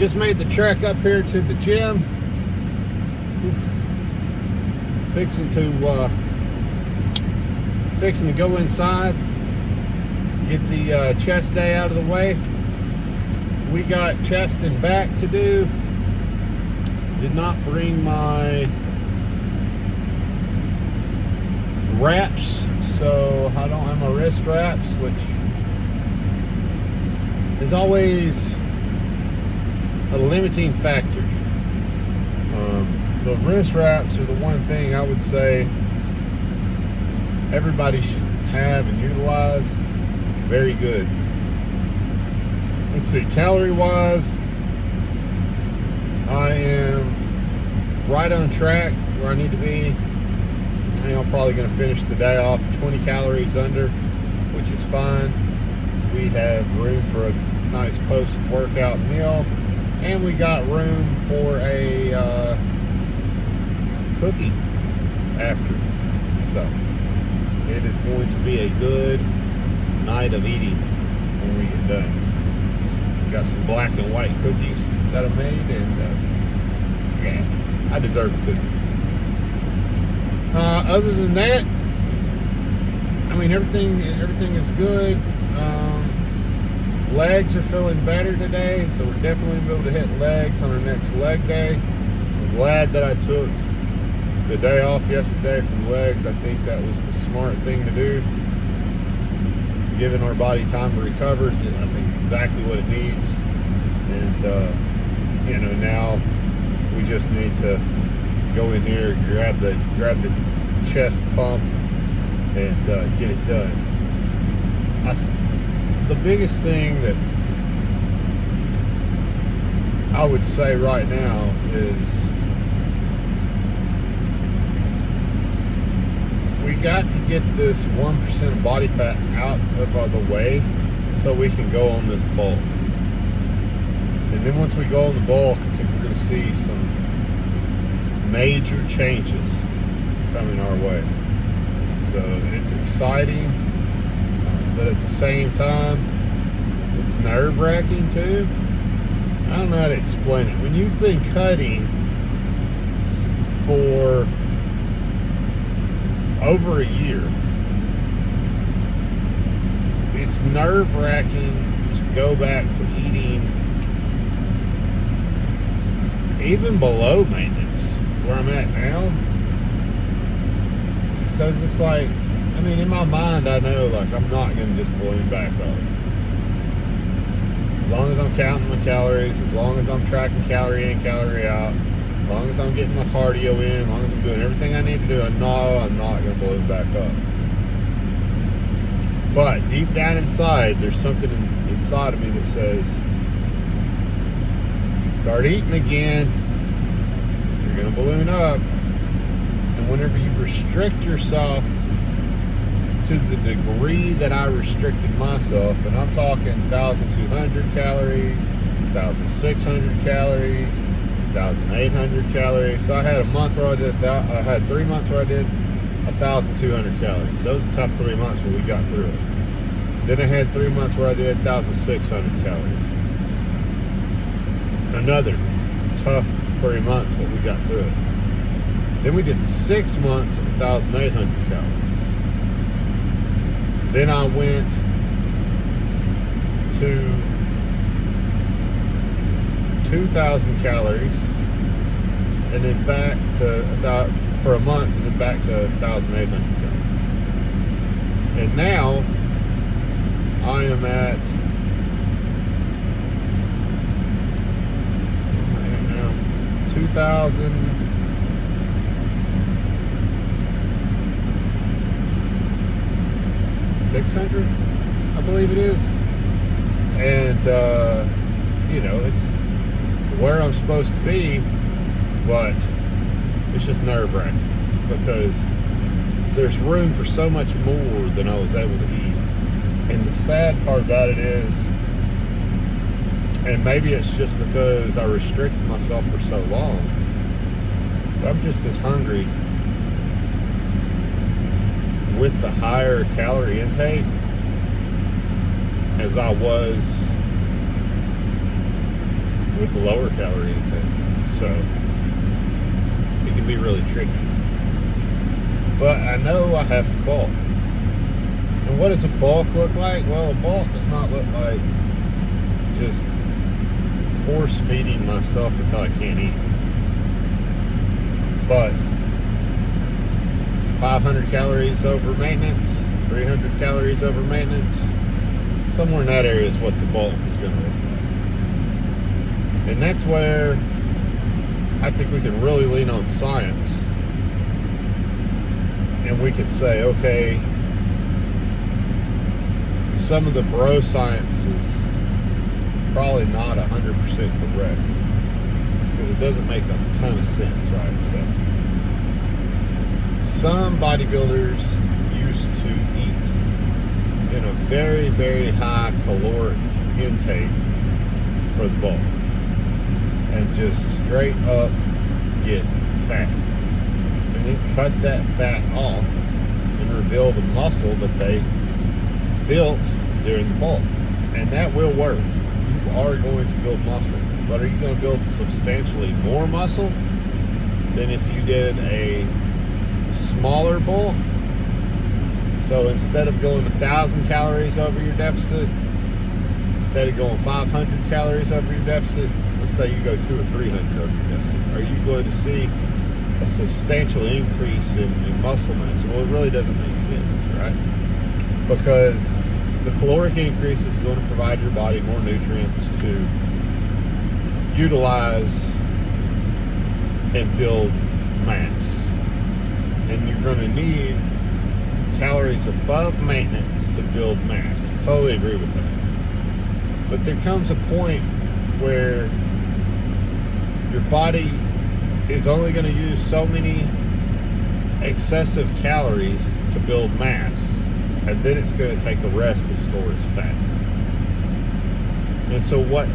Just made the trek up here to the gym. Fixing to go inside, get the chest day out of the way. We got chest and back to do. Did not bring my wraps, so I don't have my wrist wraps, which is always a limiting factor. The wrist wraps are the one thing I would say everybody should have and utilize. Very good. Let's see, calorie wise, I am right on track where I need to be. I think I'm probably going to finish the day off 20 calories under, which is fine. We have room for a nice post-workout meal, and we got room for a cookie after. So it is going to be a good night of eating when we get done. We got some black and white cookies that I made, and yeah, I deserve a cookie. Other than that, I mean, everything is good. Legs are feeling better today, so we're definitely going to be able to hit legs on our next leg day. I'm glad that I took the day off yesterday from legs. I think that was the smart thing to do. Giving our body time to recover is, I think, exactly what it needs. And you know, now we just need to go in here, grab the chest pump, and get it done. The biggest thing that I would say right now is we got to get this 1% body fat out of the way so we can go on this bulk. And then once we go on the bulk, I think we're going to see some major changes coming our way. So it's exciting, but at the same time, it's nerve-wracking too. I don't know how to explain it. When you've been cutting for over a year, it's nerve-wracking to go back to eating even below maintenance where I'm at now, because it's like, I mean, in my mind I know, like, I'm not going to just balloon back up. As long as I'm counting my calories, as long as I'm tracking calorie in, calorie out, as long as I'm getting my cardio in, as long as I'm doing everything I need to do, I know I'm not going to balloon back up. But deep down inside, there's something inside of me that says, start eating again, you're going to balloon up. And whenever you restrict yourself to the degree that I restricted myself, and I'm talking 1,200 calories, 1,600 calories, 1,800 calories. So I had a month where I had 3 months where I did 1,200 calories. That was a tough 3 months, but we got through it. Then I had 3 months where I did 1,600 calories. Another tough 3 months, but we got through it. Then we did 6 months of 1,800 calories. Then I went to 2,000 calories, and then back to for a month, and then back to 1,800 calories. And now I am at 2,600, I believe it is. And you know, it's where I'm supposed to be, but it's just nerve-wracking because there's room for so much more than I was able to eat. And the sad part about it is, and maybe it's just because I restricted myself for so long, but I'm just as hungry with the higher calorie intake as I was with lower calorie intake. So it can be really tricky. But I know I have to bulk. And what does a bulk look like? Well, a bulk does not look like just force feeding myself until I can't eat. But 500 calories over maintenance, 300 calories over maintenance, somewhere in that area is what the bulk is going to look like. And that's where I think we can really lean on science. And we could say, okay, some of the bro science is probably not 100% correct, because it doesn't make a ton of sense, right? So some bodybuilders used to eat in a very, very high caloric intake for the bulk and just straight up get fat, and then cut that fat off and reveal the muscle that they built during the bulk. And that will work. You are going to build muscle, but are you going to build substantially more muscle than if you did a smaller bulk? So instead of going 1,000 calories over your deficit, instead of going 500 calories over your deficit, let's say you go 200 or 300 over your deficit, are you going to see a substantial increase in muscle mass? Well, it really doesn't make sense, right? Because the caloric increase is going to provide your body more nutrients to utilize and build mass. And you're going to need calories above maintenance to build mass. Totally agree with that. But there comes a point where your body is only going to use so many excessive calories to build mass, and then it's going to take the rest to store as fat. And so what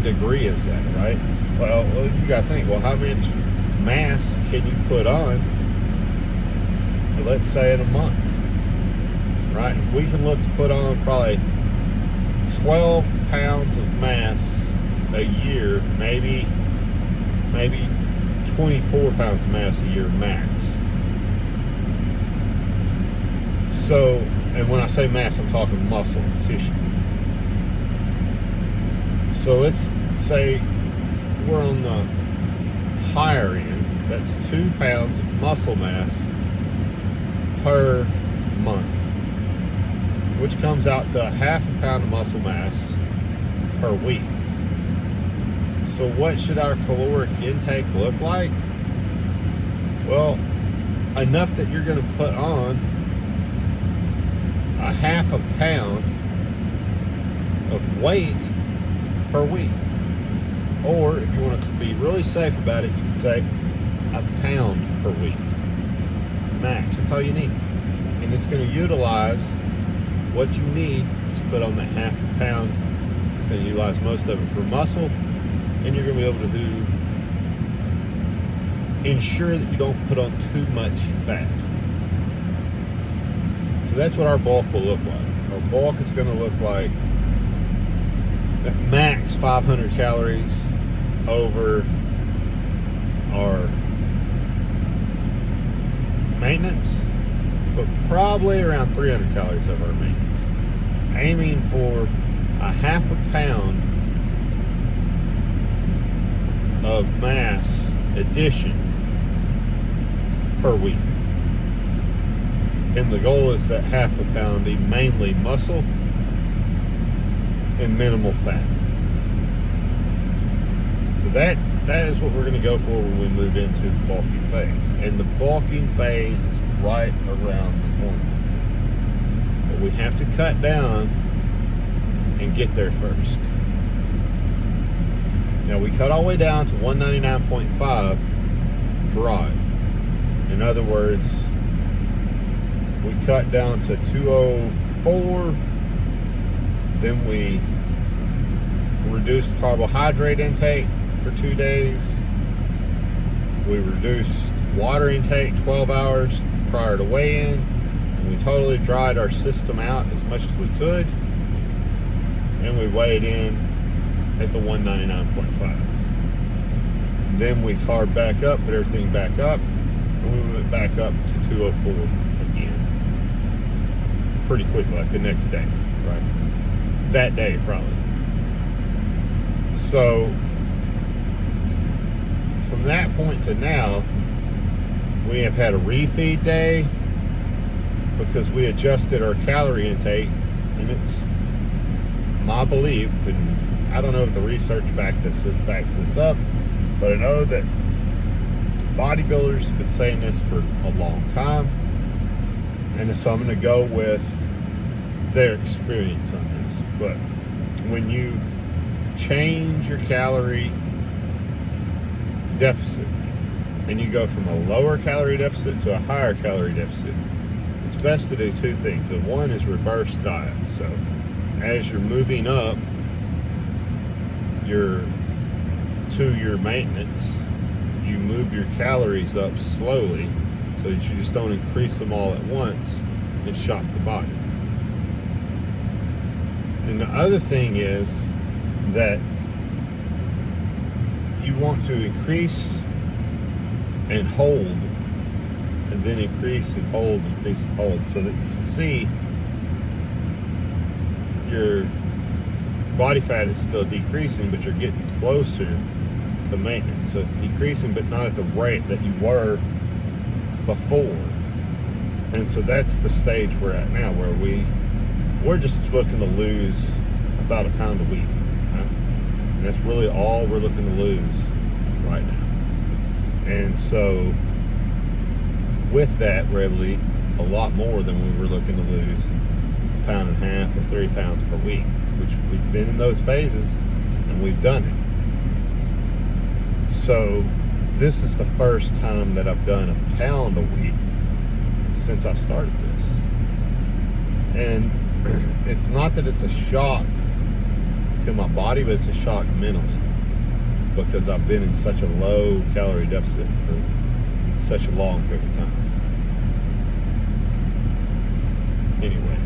degree is that, right? Well, you got to think, well, how much mass can you put on, let's say, in a month, right? We can look to put on probably 12 pounds of mass a year, maybe 24 pounds of mass a year max. So, and when I say mass, I'm talking muscle tissue. So let's say we're on the higher end. That's 2 pounds of muscle mass per month, which comes out to 1/2 pound of muscle mass per week. So what should our caloric intake look like? Well, enough that you're going to put on 1/2 pound of weight per week. Or if you want to be really safe about it, you can say 1 pound per week max. That's all you need, and it's going to utilize what you need to put on that 1/2 pound. It's going to utilize most of it for muscle, and you're going to be able to ensure that you don't put on too much fat. So that's what our bulk will look like. Our bulk is going to look like at max 500 calories over our maintenance, but probably around 300 calories over our maintenance. Aiming for 1/2 pound of mass addition per week. And the goal is that 1/2 pound be mainly muscle and minimal fat. So that is what we're going to go for when we move into the bulking phase. And the bulking phase is right around the corner. But we have to cut down and get there first. Now we cut all the way down to 199.5 dry. In other words, we cut down to 204, then we reduced carbohydrate intake for 2 days. We reduced water intake 12 hours prior to weigh-in, and we totally dried our system out as much as we could, and we weighed in at the 199.5. Then we carb back up, put everything back up, and we went back up to 204 again. Pretty quickly, like the next day, right? That day, probably. So, from that point to now, we have had a refeed day because we adjusted our calorie intake, and it's my belief, and I don't know if the research backs this up, but I know that bodybuilders have been saying this for a long time, and so I'm going to go with their experience on this. But when you change your calorie deficit and you go from a lower calorie deficit to a higher calorie deficit, it's best to do two things. And one is reverse diet. So as you're moving up to your maintenance, you move your calories up slowly so that you just don't increase them all at once and shock the body. And the other thing is that you want to increase and hold, and then increase and hold, so that you can see your body fat is still decreasing, but you're getting closer to maintenance. So it's decreasing, but not at the rate that you were before. And so that's the stage we're at now, where we're just looking to lose about a pound a week. Right? And that's really all we're looking to lose right now. And so with that, we're able to eat a lot more than we were looking to lose a pound and a half or 3 pounds per week, which we've been in those phases and we've done it. So this is the first time that I've done a pound a week since I started this. And it's not that it's a shock to my body, but it's a shock mentally, because I've been in such a low calorie deficit for such a long period of time. Anyway,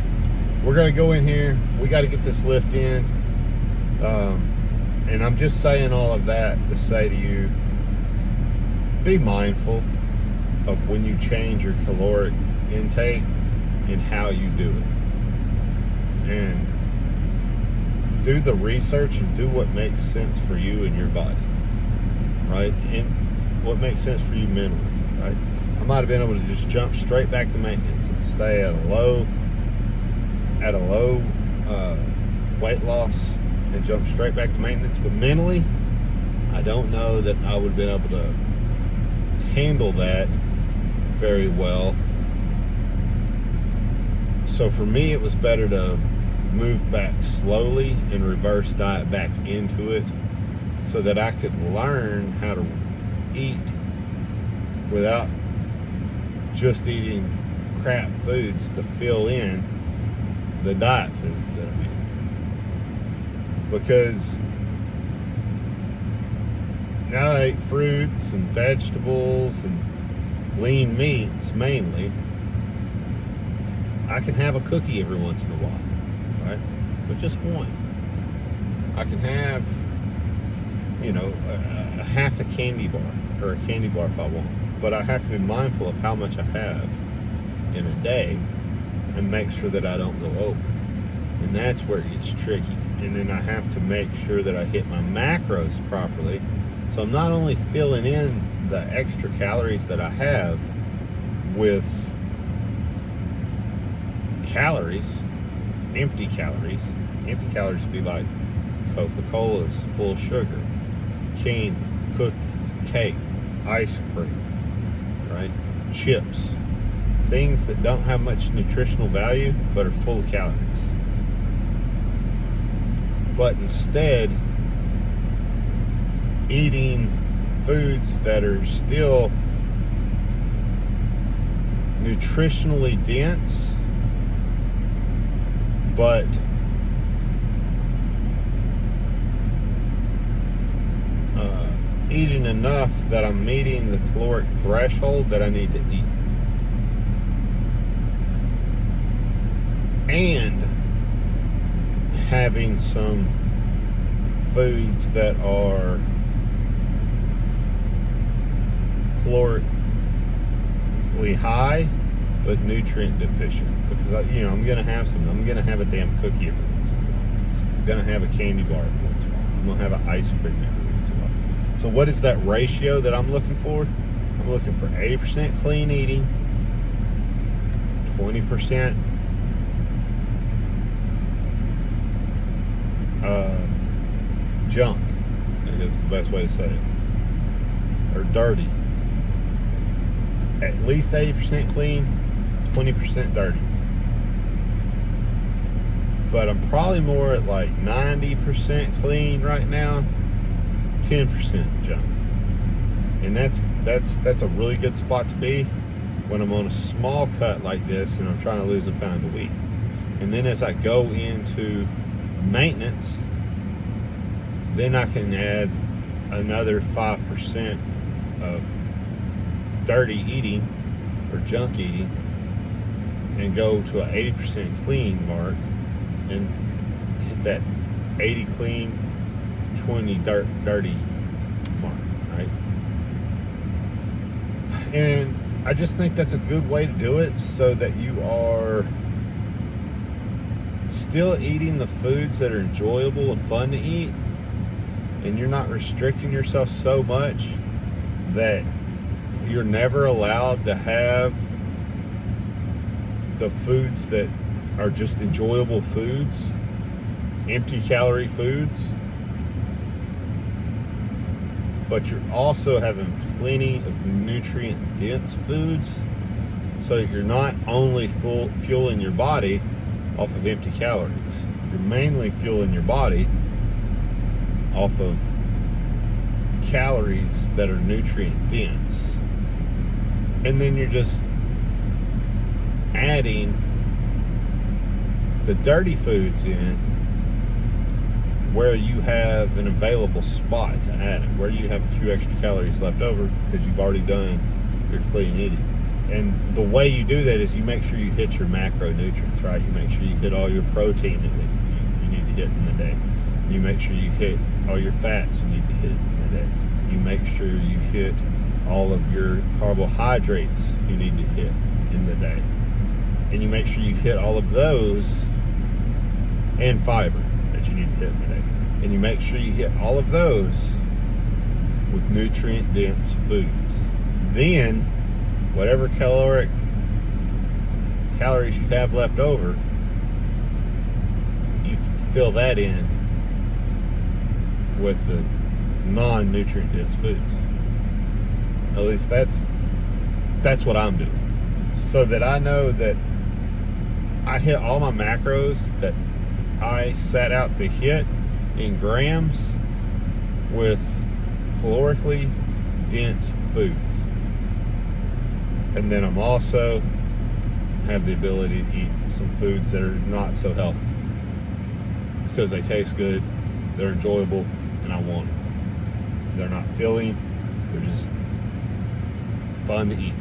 we're going to go in here. We got to get this lift in. And I'm just saying all of that to say to you, be mindful of when you change your caloric intake and how you do it. And do the research and do what makes sense for you and your body, right? And what makes sense for you mentally, right? I might have been able to just jump straight back to maintenance and stay at a low weight loss and jump straight back to maintenance. But mentally, I don't know that I would have been able to handle that very well. So for me, it was better to move back slowly and reverse diet back into it so that I could learn how to eat without just eating crap foods to fill in the diet foods that I'm eating. Because now I eat fruits and vegetables and lean meats mainly. I can have a cookie every once in a while, right? But just one. I can have, a half a candy bar or a candy bar if I want. But I have to be mindful of how much I have in a day and make sure that I don't go over. And that's where it gets tricky. And then I have to make sure that I hit my macros properly. So I'm not only filling in the extra calories that I have with calories, empty calories. Empty calories would be like Coca-Cola's full sugar, candy, cookies, cake, ice cream, right? Chips. Things that don't have much nutritional value but are full of calories. But instead, eating foods that are still nutritionally dense, but eating enough that I'm meeting the caloric threshold that I need to eat. And having some foods that are calorically high but nutrient deficient, because I'm gonna have some. I'm gonna have a damn cookie every once in a while. I'm gonna have a candy bar every once in a while. I'm gonna have an ice cream every once in a while. So what is that ratio that I'm looking for? I'm looking for 80% clean eating, 20% junk, I guess is the best way to say it, or dirty. At least 80% clean, 20% dirty. But I'm probably more at like 90% clean right now, 10% junk. And that's a really good spot to be when I'm on a small cut like this and I'm trying to lose a pound a week. And then as I go into maintenance, then I can add another 5% of dirty eating or junk eating and go to an 80% clean mark and hit that 80 clean, 20 dirty mark, right? And I just think that's a good way to do it, so that you are still eating the foods that are enjoyable and fun to eat, and you're not restricting yourself so much that you're never allowed to have the foods that are just enjoyable foods, empty calorie foods, but you're also having plenty of nutrient dense foods, so that you're not only fueling your body off of empty calories. You're mainly fueling your body off of calories that are nutrient dense. And then you're just adding the dirty foods in where you have an available spot to add it, where you have a few extra calories left over because you've already done your clean eating. And the way you do that is you make sure you hit your macronutrients, right? You make sure you hit all your protein that you need to hit in the day. You make sure you hit all your fats you need to hit in the day. You make sure you hit all of your carbohydrates you need to hit in the day. And you make sure you hit all of those, and fiber that you need to hit in the day. And you make sure you hit all of those with nutrient dense foods. Then whatever calories you have left over, you can fill that in with the non-nutrient dense foods. At least that's what I'm doing, so that I know that I hit all my macros that I set out to hit in grams with calorically dense foods. And then I'm also have the ability to eat some foods that are not so healthy because they taste good, they're enjoyable, and I want them. They're not filling, they're just fun to eat.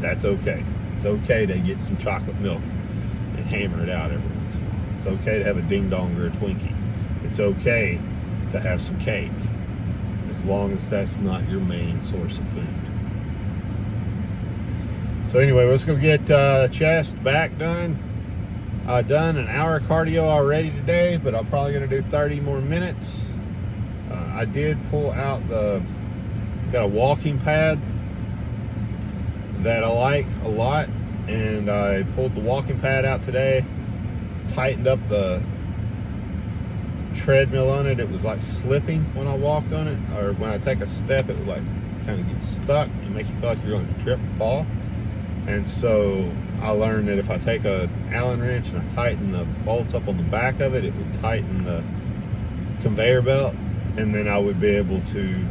That's okay. It's okay to get some chocolate milk and hammer it out every once in a while. It's okay to have a ding dong or a Twinkie. It's okay to have some cake, as long as that's not your main source of food. So anyway, let's go get chest, back done. I've done an hour of cardio already today, but I'm probably going to do 30 more minutes. I did pull out got a walking pad that I like a lot, and I pulled the walking pad out today, tightened up the treadmill on it. It was like slipping when I walked on it, or when I take a step, it would like kind of get stuck and make you feel like you're going to trip and fall. And so I learned that if I take a Allen wrench and I tighten the bolts up on the back of it, it would tighten the conveyor belt, and then I would be able to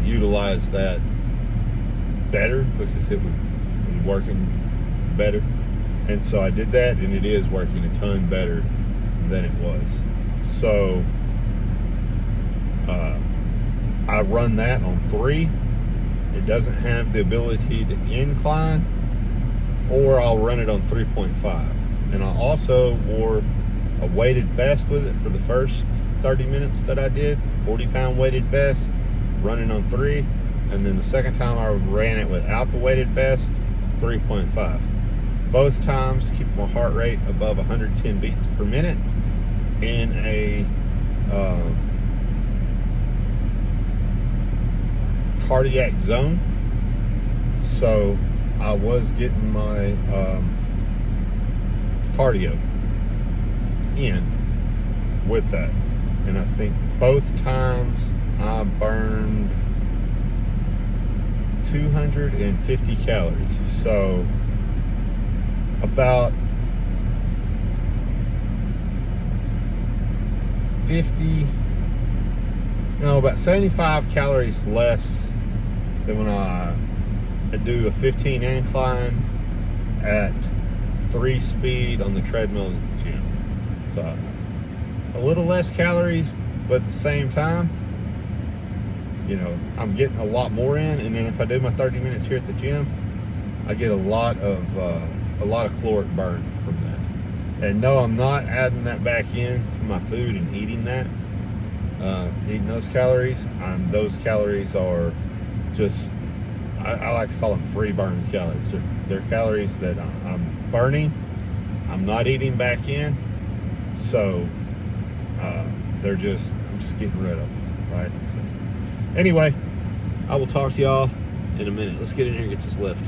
utilize that better because it would be working better. And so I did that, and it is working a ton better than it was. So I run that on 3. It doesn't have the ability to incline, or I'll run it on 3.5. And I also wore a weighted vest with it for the first 30 minutes that I did. 40-pound weighted vest, running on 3. And then the second time I ran it without the weighted vest, 3.5. Both times keep my heart rate above 110 beats per minute in a cardiac zone. So I was getting my cardio in with that, and I think both times I burned 250 calories. So about 75 calories less than when I do a 15 incline at 3 speed on the treadmill at the gym. So a little less calories, but at the same time, you know, I'm getting a lot more in. And then if I do my 30 minutes here at the gym, I get a lot of caloric burn from that. And no, I'm not adding that back in to my food and eating that. Eating those calories. Those calories are just, I like to call them free burn calories. They're calories that I'm burning. I'm not eating back in. So I'm just getting rid of them, right? So anyway, I will talk to y'all in a minute. Let's get in here and get this lift.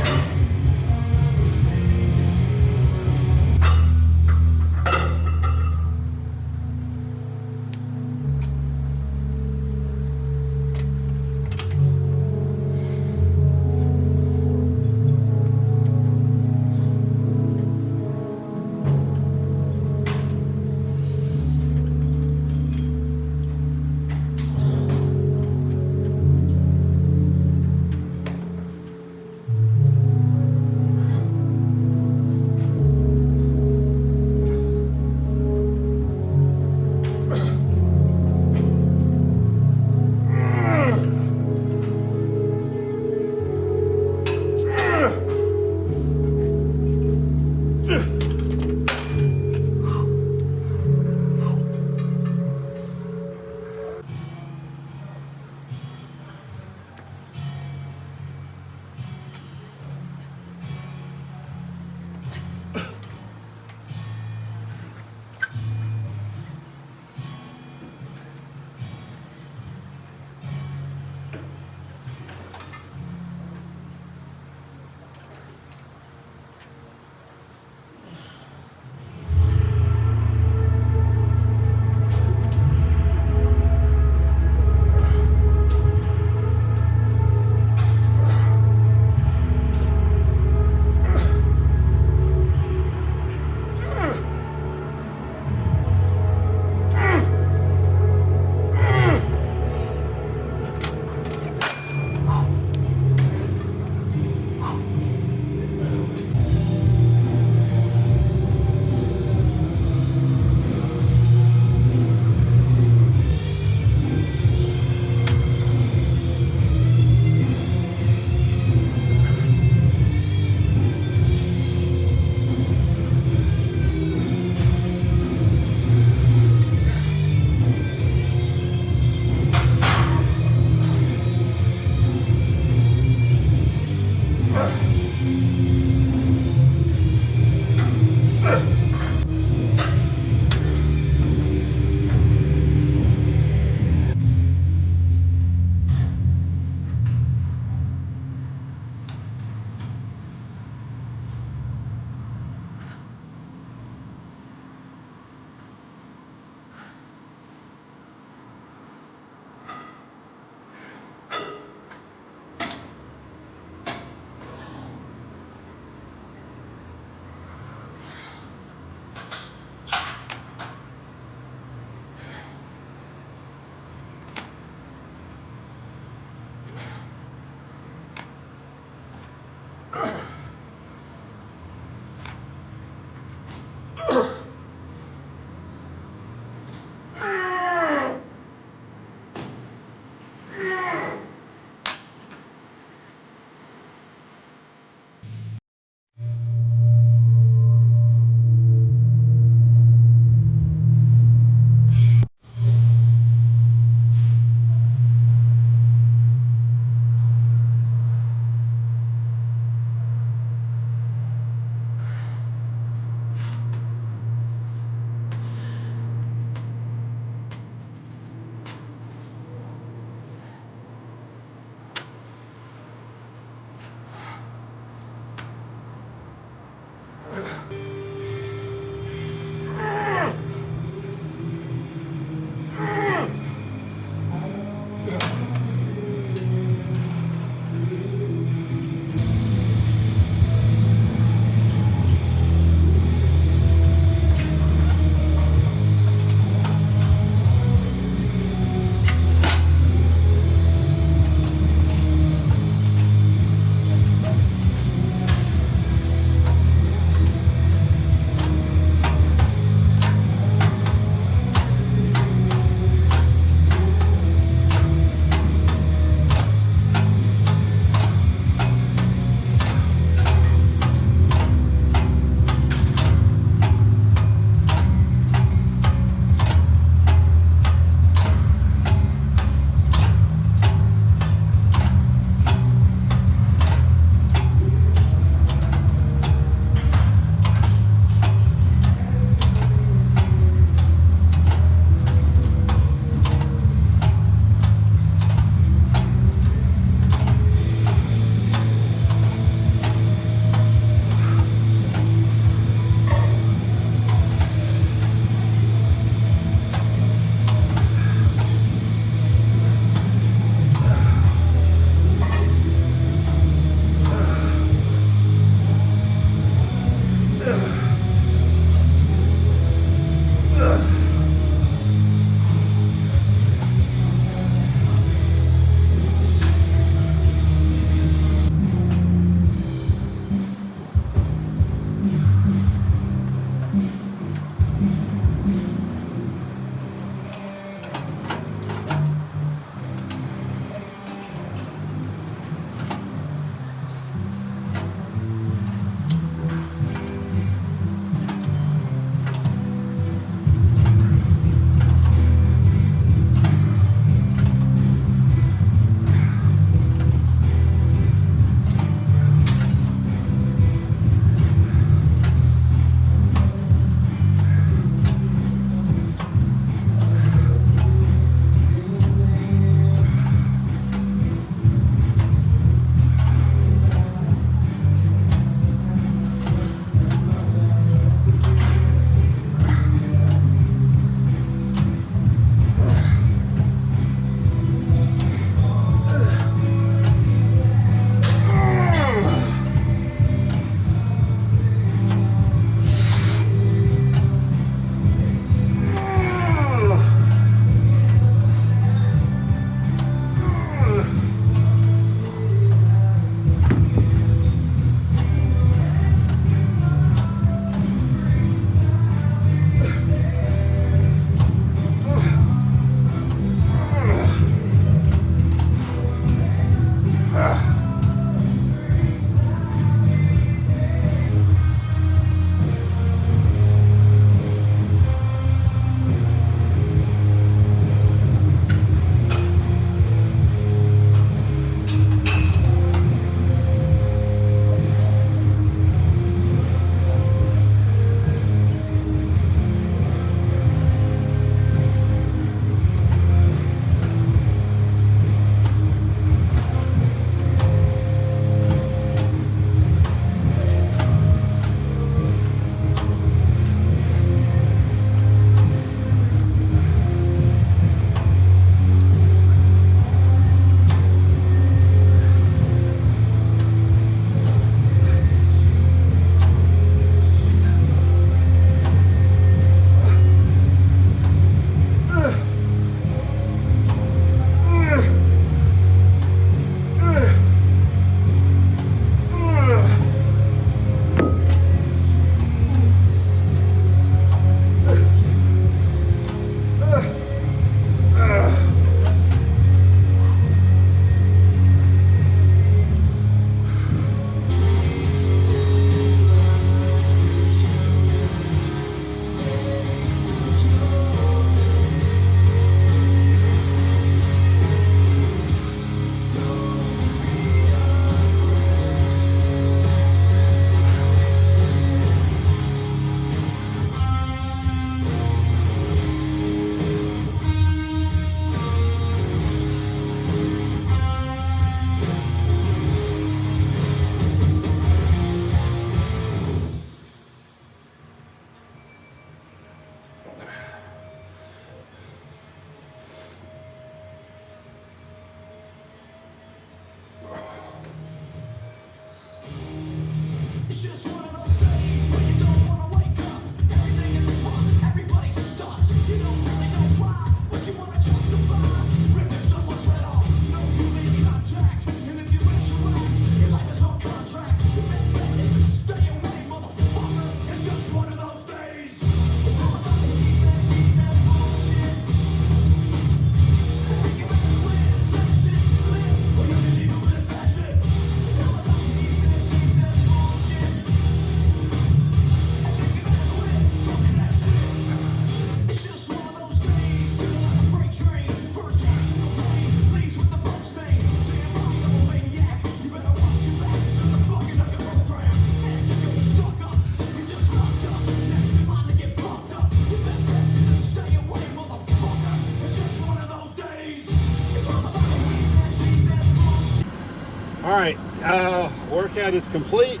workout is complete.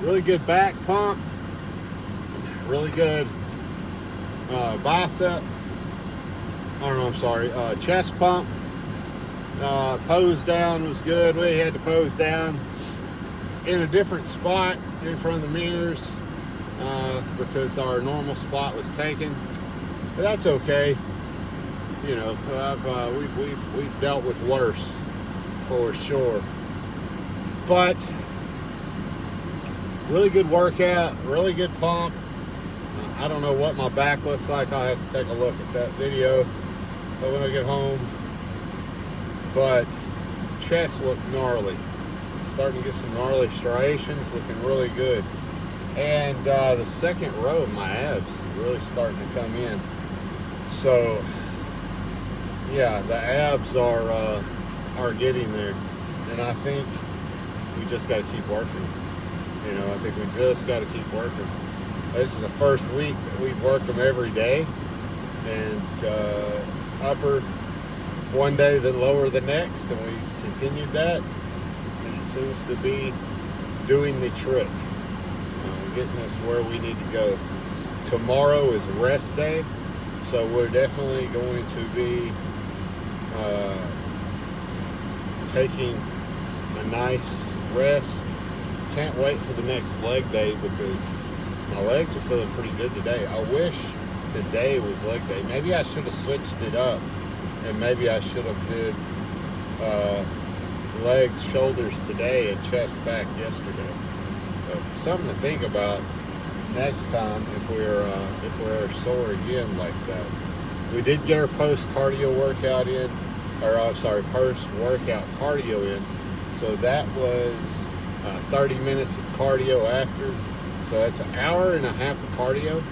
Really good back pump, really good bicep, chest pump. Pose down was good. We had to pose down in a different spot in front of the mirrors because our normal spot was taken, but that's okay. You know, we've dealt with worse for sure. But really good workout, really good pump. I don't know what my back looks like. I'll have to take a look at that video when I get home. But chest looked gnarly. Starting to get some gnarly striations, looking really good. And the second row of my abs really starting to come in. So yeah, the abs are getting there, and I think we just got to keep working. You know, I think we just got to keep working. This is the first week that we've worked them every day, and upper one day, then lower the next, and we continued that, and it seems to be doing the trick, getting us where we need to go. Tomorrow is rest day, so we're definitely going to be taking a nice rest. Can't wait for the next leg day because my legs are feeling pretty good today. I wish today was leg day. Maybe I should have switched it up, and maybe I should have did legs, shoulders today and chest back yesterday. So something to think about next time if we're sore again like that. We did get our post-cardio workout in, post-workout cardio in. So that was 30 minutes of cardio after. So that's an hour and a half of cardio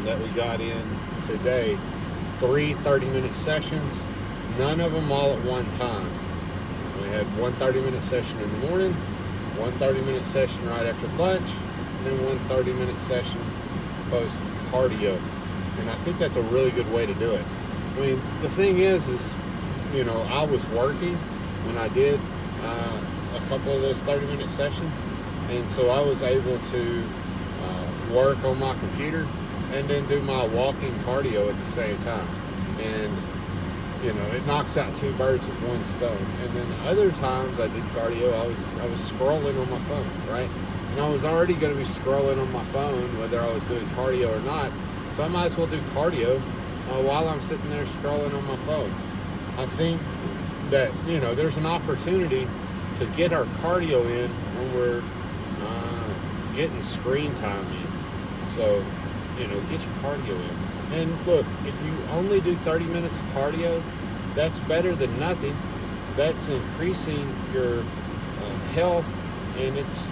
that we got in today. 3 30-minute sessions, none of them all at one time. We had one 30-minute session in the morning, one 30-minute session right after lunch, and then one 30-minute session post-cardio. And I think that's a really good way to do it. I mean, the thing is, you know, I was working when I did a couple of those 30-minute sessions, and so I was able to work on my computer and then do my walking cardio at the same time. And you know, it knocks out 2 birds with 1 stone. And then other times I did cardio, I was scrolling on my phone, right? And I was already going to be scrolling on my phone whether I was doing cardio or not, so I might as well do cardio while I'm sitting there scrolling on my phone. I think that, you know, there's an opportunity to get our cardio in when we're getting screen time in. So, you know, get your cardio in. And look, if you only do 30 minutes of cardio, that's better than nothing. That's increasing your health, and it's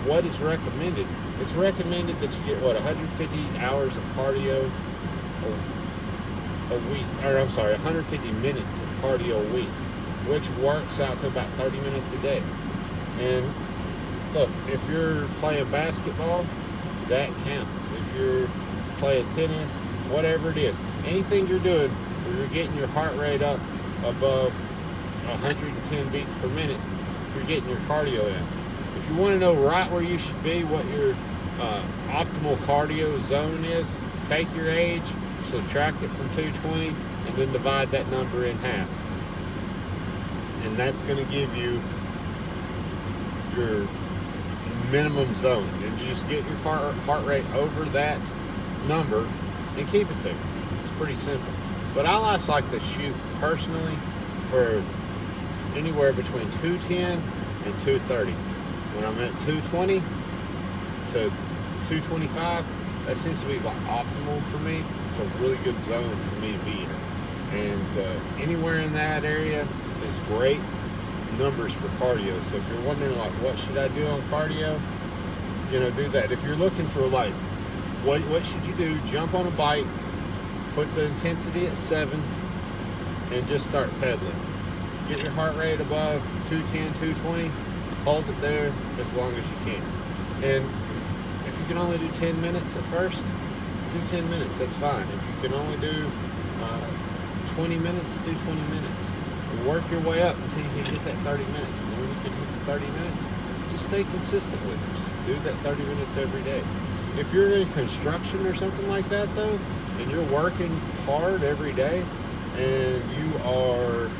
what is recommended. It's recommended that you get, 150 hours of cardio a week, 150 minutes of cardio a week, which works out to about 30 minutes a day. And look, if you're playing basketball, that counts. If you're playing tennis, whatever it is, anything you're doing where you're getting your heart rate up above 110 beats per minute, you're getting your cardio in. If you want to know right where you should be, what your optimal cardio zone is, take your age, subtract it from 220, and then divide that number in half. And that's going to give you your minimum zone. And you just get your heart rate over that number and keep it there. It's pretty simple. But I just like to shoot personally for anywhere between 210 and 230. When I'm at 220 to 225, that seems to be like optimal for me. It's a really good zone for me to be in. And anywhere in that area is great numbers for cardio. So if you're wondering like, what should I do on cardio? You know, do that. If you're looking for like, what should you do? Jump on a bike, put the intensity at 7, and just start pedaling. Get your heart rate above 210, 220, hold it there as long as you can. And if you can only do 10 minutes at first, do 10 minutes, that's fine. If you can only do 20 minutes, do 20 minutes. Work your way up until you can get that 30 minutes. And then when you can hit the 30 minutes, just stay consistent with it. Just do that 30 minutes every day. If you're in construction or something like that though, and you're working hard every day and you are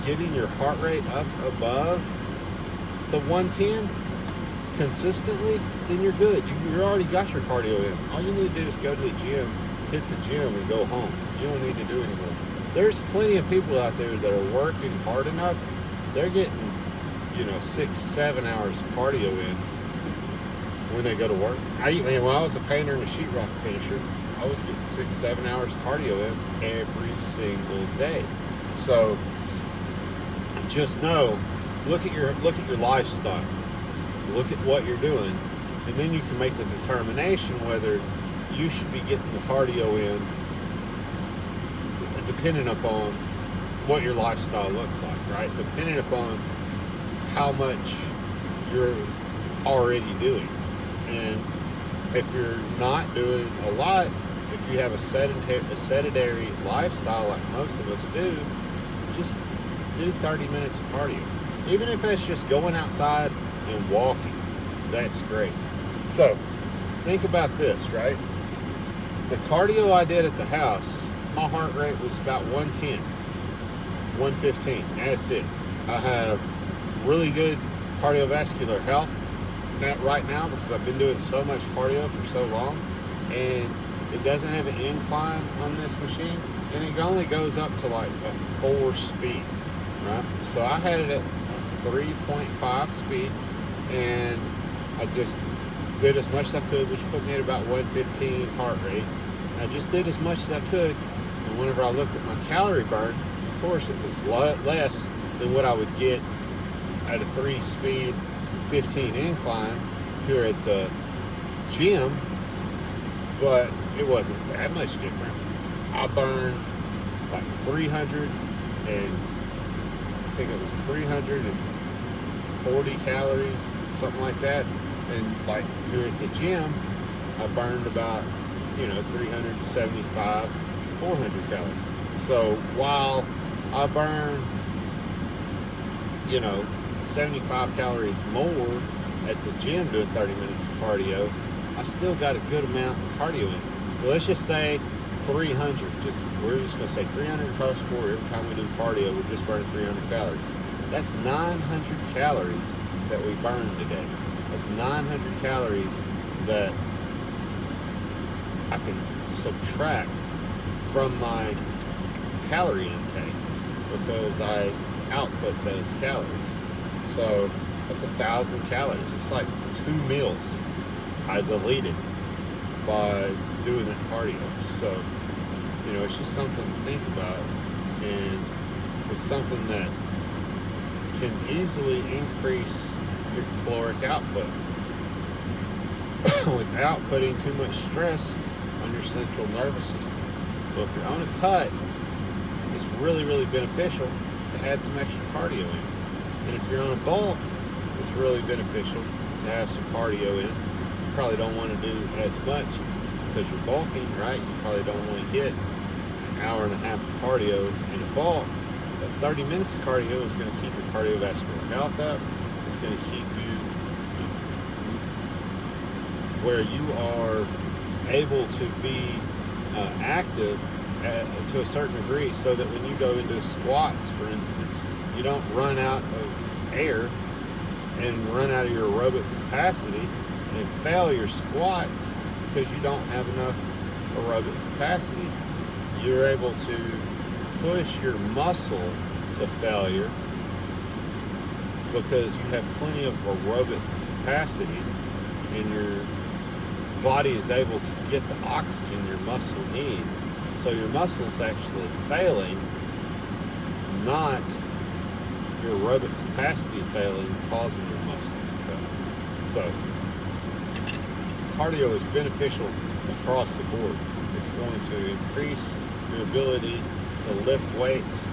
getting your heart rate up above the 110 consistently, then you're good. You already got your cardio in. All you need to do is go to the gym, hit the gym, and go home. You don't need to do anymore. There's plenty of people out there that are working hard enough. They're getting, 6-7 hours of cardio in when they go to work. When I was a painter and a sheetrock finisher, I was getting 6-7 hours of cardio in every single day. So just know, look at your lifestyle, look at what you're doing, and then you can make the determination whether you should be getting the cardio in, depending upon what your lifestyle looks like, right? Depending upon how much you're already doing. And if you're not doing a lot, if you have a sedentary lifestyle like most of us do, just do 30 minutes of cardio. Even if it's just going outside and walking, that's great. So think about this, right? The cardio I did at the house, my heart rate was about 110, 115. That's it. I have really good cardiovascular health right now because I've been doing so much cardio for so long, and it doesn't have an incline on this machine, and it only goes up to like a 4 speed, right? So I had it at 3.5 speed, and I just did as much as I could, which put me at about 115 heart rate. I just did as much as I could, and whenever I looked at my calorie burn, of course it was less than what I would get at a 3 speed 15 incline here at the gym, but it wasn't that much different. I burned like 300 and I think it was 340 calories, something like that. And like here at the gym, I burned about 375, 400 calories. So while I burn 75 calories more at the gym doing 30 minutes of cardio, I still got a good amount of cardio in. So let's just say 300. We're just going to say 300 calories more every time we do cardio. We're just burning 300 calories. That's 900 calories that we burned today. That's 900 calories that I can subtract from my calorie intake because I output those calories. So that's 1,000 calories. It's like 2 meals I deleted by doing that cardio. So, it's just something to think about, and it's something that can easily increase your caloric output without putting too much stress on your central nervous system. So if you're on a cut, it's really, really beneficial to add some extra cardio in. And if you're on a bulk, it's really beneficial to have some cardio in. You probably don't want to do as much because you're bulking, right? You probably don't want to hit an hour and a half of cardio in a bulk. But 30 minutes of cardio is going to keep your cardiovascular health up. It's going to keep you where you are able to be active to a certain degree, so that when you go into squats, for instance, you don't run out of air and run out of your aerobic capacity and fail your squats because you don't have enough aerobic capacity. You're able to push your muscle to failure because you have plenty of aerobic capacity and your body is able to get the oxygen your muscle needs. So your muscle's actually failing, not your aerobic capacity failing, causing your muscle to fail. So cardio is beneficial across the board. It's going to increase your ability to lift weights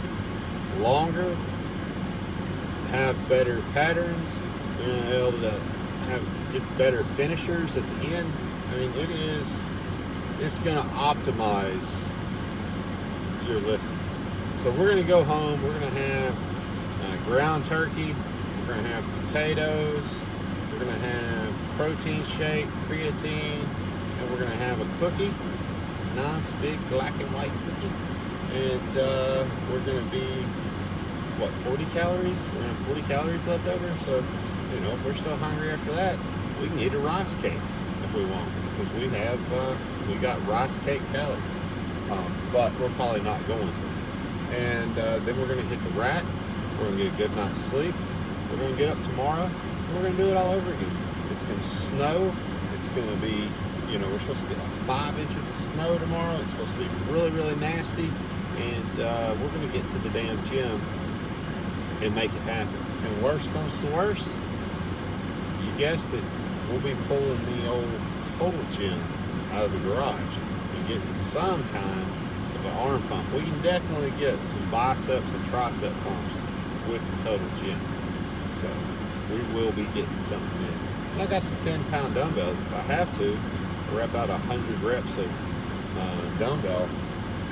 longer, have better patterns, able to get better finishers at the end. I mean, it's going to optimize your lifting. So we're going to go home. We're going to have ground turkey. We're going to have potatoes. we're going to have protein shake, creatine, and we're going to have a cookie. Nice big black and white cookie. And we're going to be, what, 40 calories? We're going to have 40 calories left over. So, you know, if we're still hungry after that, we can eat a rice cake if we want, because we got rice cake calories. But we're probably not going to. And then we're going to hit the rack. We're going to get a good night's sleep. We're going to get up tomorrow, and we're going to do it all over again. It's going to snow. It's going to be, you know, we're supposed to get like 5 inches of snow tomorrow. It's supposed to be really, really nasty. And we're going to get to the damn gym and make it happen. And worst comes to worst, you guessed it, we'll be pulling the old total gym out of the garage and getting some kind of an arm pump. We can definitely get some biceps and tricep pumps with the total gym. So we will be getting something in. And I got some 10-pound dumbbells if I have to. We're about 100 reps of dumbbell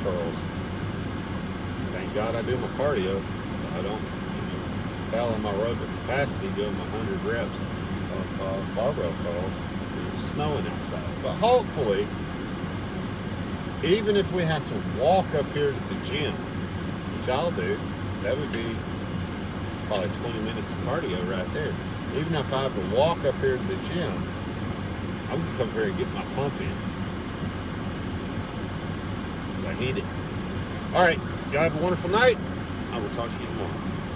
curls. Thank God I do my cardio, so I don't fail in my aerobic capacity doing my 100 reps of barbell curls when it's snowing outside. But hopefully, even if we have to walk up here to the gym, which I'll do, that would be probably 20 minutes of cardio right there. Even if I have to walk up here to the gym, I'm going to come here and get my pump in. Because I need it. All right, y'all have a wonderful night. I will talk to you tomorrow.